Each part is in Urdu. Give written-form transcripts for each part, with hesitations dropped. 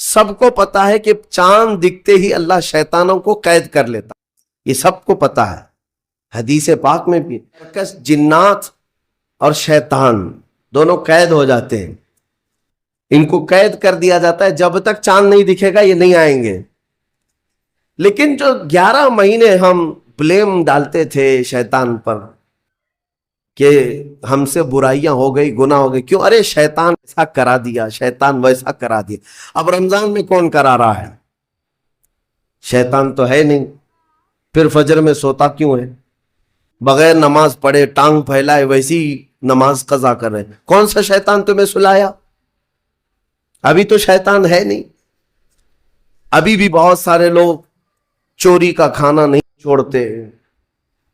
سب کو پتا ہے کہ چاند دکھتے ہی اللہ شیطانوں کو قید کر لیتا، یہ سب کو پتا ہے، حدیث پاک میں بھی جنات اور شیطان دونوں قید ہو جاتے ہیں، ان کو قید کر دیا جاتا ہے، جب تک چاند نہیں دکھے گا یہ نہیں آئیں گے۔ لیکن جو 11 مہینے ہم بلیم ڈالتے تھے شیطان پر کہ ہم سے برائیاں ہو گئی، گناہ ہو گئی، کیوں؟ ارے شیطان ایسا کرا دیا، شیطان ویسا کرا دیا۔ اب رمضان میں کون کرا رہا ہے؟ شیطان تو ہے نہیں، پھر فجر میں سوتا کیوں ہے؟ بغیر نماز پڑھے ٹانگ پھیلائے ویسی نماز قضا کر رہے، کون سا شیطان تمہیں سلایا؟ ابھی تو شیطان ہے نہیں۔ ابھی بھی بہت سارے لوگ چوری کا کھانا نہیں چھوڑتے،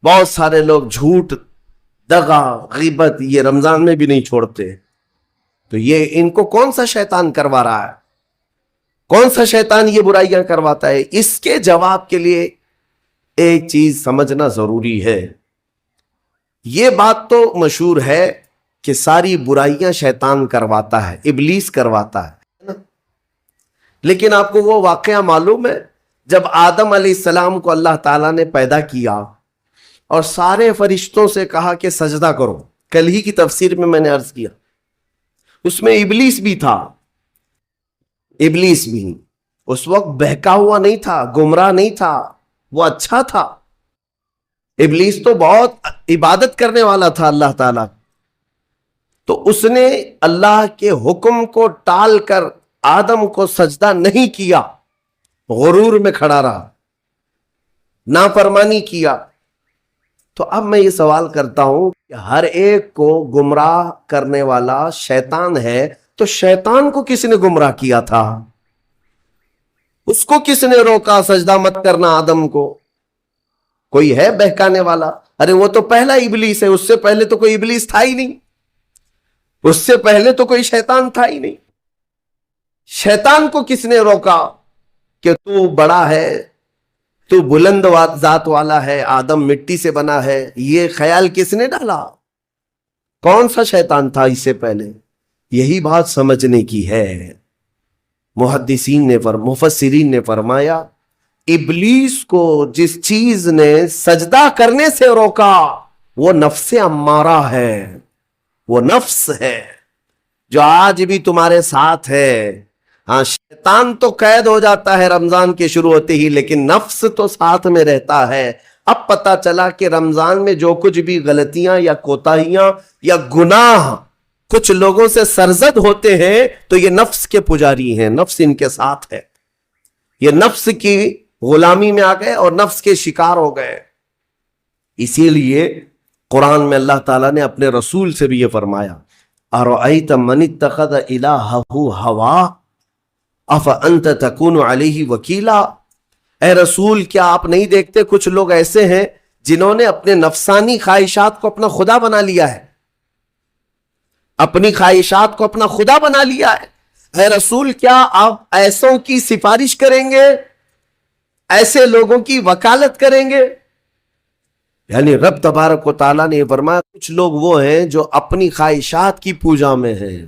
بہت سارے لوگ جھوٹ، دغا، غیبت یہ رمضان میں بھی نہیں چھوڑتے، تو یہ ان کو کون سا شیطان کروا رہا ہے؟ کون سا شیطان یہ برائیاں کرواتا ہے؟ اس کے جواب کے لیے ایک چیز سمجھنا ضروری ہے۔ یہ بات تو مشہور ہے کہ ساری برائیاں شیطان کرواتا ہے، ابلیس کرواتا ہے، لیکن آپ کو وہ واقعہ معلوم ہے جب آدم علیہ السلام کو اللہ تعالیٰ نے پیدا کیا اور سارے فرشتوں سے کہا کہ سجدہ کرو، کل ہی کی تفسیر میں نے عرض کیا، اس میں ابلیس بھی تھا۔ ابلیس بھی اس وقت بہکا ہوا نہیں تھا، گمراہ نہیں تھا، وہ اچھا تھا۔ ابلیس تو بہت عبادت کرنے والا تھا اللہ تعالیٰ، تو اس نے اللہ کے حکم کو ٹال کر آدم کو سجدہ نہیں کیا، غرور میں کھڑا رہا، نافرمانی کیا۔ تو اب میں یہ سوال کرتا ہوں کہ ہر ایک کو گمراہ کرنے والا شیطان ہے، تو شیطان کو کس نے گمراہ کیا تھا؟ اس کو کس نے روکا سجدہ مت کرنا آدم کو؟ کوئی ہے بہکانے والا؟ ارے وہ تو پہلا ابلیس ہے، اس سے پہلے تو کوئی ابلیس تھا ہی نہیں، اس سے پہلے تو کوئی شیطان تھا ہی نہیں۔ شیطان کو کس نے روکا کہ تو بڑا ہے، تو بلند ذات والا ہے، آدم مٹی سے بنا ہے؟ یہ خیال کس نے ڈالا؟ کون سا شیطان تھا اس سے پہلے؟ یہی بات سمجھنے کی ہے۔ محدثین نے مفسرین نے فرمایا ابلیس کو جس چیز نے سجدہ کرنے سے روکا وہ نفس امارہ ہے، وہ نفس ہے جو آج بھی تمہارے ساتھ ہے۔ ہاں شیطان تو قید ہو جاتا ہے رمضان کے شروع ہوتے ہی، لیکن نفس تو ساتھ میں رہتا ہے۔ اب پتا چلا کہ رمضان میں جو کچھ بھی غلطیاں یا کوتاہیاں یا گناہ کچھ لوگوں سے سرزد ہوتے ہیں تو یہ نفس کے پجاری ہیں، نفس ان کے ساتھ ہے، یہ نفس کی غلامی میں آ گئے اور نفس کے شکار ہو گئے۔ اسی لیے قرآن میں اللہ تعالیٰ نے اپنے رسول سے بھی یہ فرمایا اَرَأَيْتَ مَنِ اتَّخَذَ إِلَٰهَهُ هَوَاهُ أَفَأَنْتَ تَكُونُ عَلَيْهِ وَكِيلًا؟ اے رسول کیا آپ نہیں دیکھتے کچھ لوگ ایسے ہیں جنہوں نے اپنے نفسانی خواہشات کو اپنا خدا بنا لیا ہے، اپنی خواہشات کو اپنا خدا بنا لیا ہے۔ اے رسول کیا آپ ایسوں کی سفارش کریں گے، ایسے لوگوں کی وکالت کریں گے؟ یعنی رب تبارک و تعالیٰ نے یہ فرمایا کچھ لوگ وہ ہیں جو اپنی خواہشات کی پوجا میں ہیں۔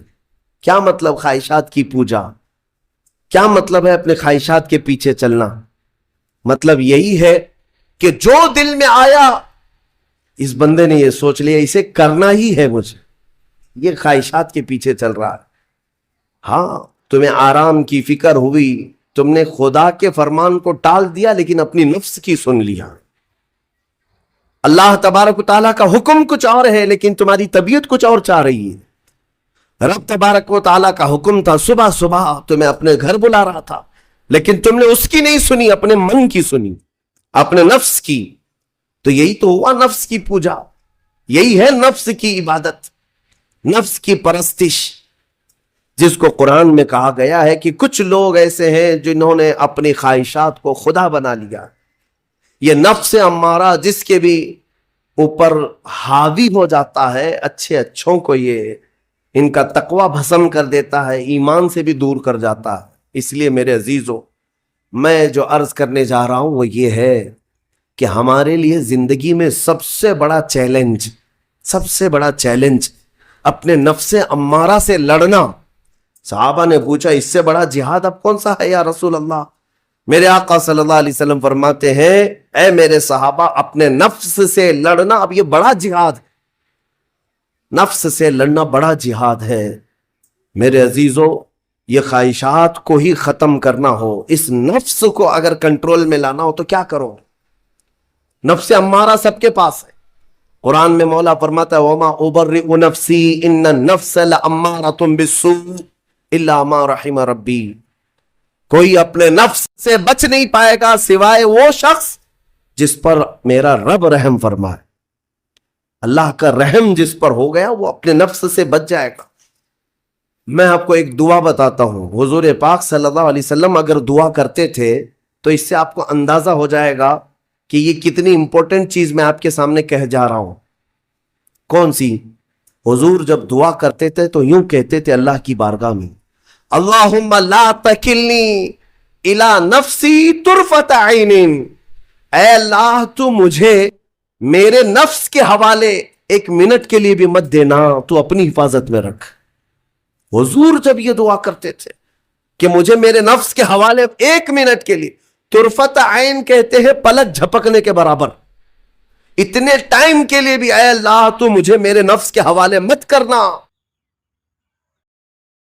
کیا مطلب خواہشات کی پوجا؟ کیا مطلب ہے اپنے خواہشات کے پیچھے چلنا؟ مطلب یہی ہے کہ جو دل میں آیا اس بندے نے یہ سوچ لیا اسے کرنا ہی ہے مجھے، یہ خواہشات کے پیچھے چل رہا ہے۔ ہاں تمہیں آرام کی فکر ہوئی، تم نے خدا کے فرمان کو ٹال دیا لیکن اپنی نفس کی سن لیا۔ اللہ تبارک و تعالیٰ کا حکم کچھ اور ہے لیکن تمہاری طبیعت کچھ اور چاہ رہی ہے۔ رب تبارک و تعالیٰ کا حکم تھا صبح صبح تمہیں اپنے گھر بلا رہا تھا، لیکن تم نے اس کی نہیں سنی، اپنے من کی سنی، اپنے نفس کی۔ تو یہی تو ہوا نفس کی پوجا، یہی ہے نفس کی عبادت، نفس کی پرستش، جس کو قرآن میں کہا گیا ہے کہ کچھ لوگ ایسے ہیں جنہوں نے اپنی خواہشات کو خدا بنا لیا۔ یہ نفس امارہ جس کے بھی اوپر حاوی ہو جاتا ہے، اچھے اچھوں کو یہ ان کا تقوی بھسم کر دیتا ہے، ایمان سے بھی دور کر جاتا ہے۔ اس لیے میرے عزیزو میں جو عرض کرنے جا رہا ہوں وہ یہ ہے کہ ہمارے لیے زندگی میں سب سے بڑا چیلنج اپنے نفس امارہ سے لڑنا، صحابہ نے پوچھا اس سے بڑا جہاد اب کون سا ہے یا رسول اللہ؟ میرے آقا صلی اللہ علیہ وسلم فرماتے ہیں اے میرے صحابہ اپنے نفس سے لڑنا اب یہ بڑا جہاد ہے، نفس سے لڑنا بڑا جہاد ہے۔ میرے عزیزو یہ خواہشات کو ہی ختم کرنا ہو، اس نفس کو اگر کنٹرول میں لانا ہو تو کیا کرو؟ نفس امارہ سب کے پاس ہے۔ قرآن میں مولا فرماتا ہے وَمَا أُبَرِّئُ نَفْسِي إِنَّ النَّفْسَ لَأَمَّارَةٌ بِالسُّوءِ إِلَّا مَا رَحِمَ رَبِّي۔ کوئی اپنے نفس سے بچ نہیں پائے گا سوائے وہ شخص جس پر میرا رب رحم فرمائے۔ اللہ کا رحم جس پر ہو گیا وہ اپنے نفس سے بچ جائے گا۔ میں آپ کو ایک دعا بتاتا ہوں، حضور پاک صلی اللہ علیہ وسلم اگر دعا کرتے تھے تو اس سے آپ کو اندازہ ہو جائے گا کہ یہ کتنی امپورٹنٹ چیز میں آپ کے سامنے کہہ جا رہا ہوں۔ کون سی؟ حضور جب دعا کرتے تھے تو یوں کہتے تھے اللہ کی بارگاہ میں اللہم لا تکلنی الی نفسی طرفۃ عین، اے اللہ تو مجھے میرے نفس کے حوالے ایک منٹ کے لیے بھی مت دینا، تو اپنی حفاظت میں رکھ۔ حضور جب یہ دعا کرتے تھے کہ مجھے میرے نفس کے حوالے ایک منٹ کے لیے، طرفۃ عین کہتے ہیں پلک جھپکنے کے برابر، اتنے ٹائم کے لیے بھی اے اللہ تو مجھے میرے نفس کے حوالے مت کرنا۔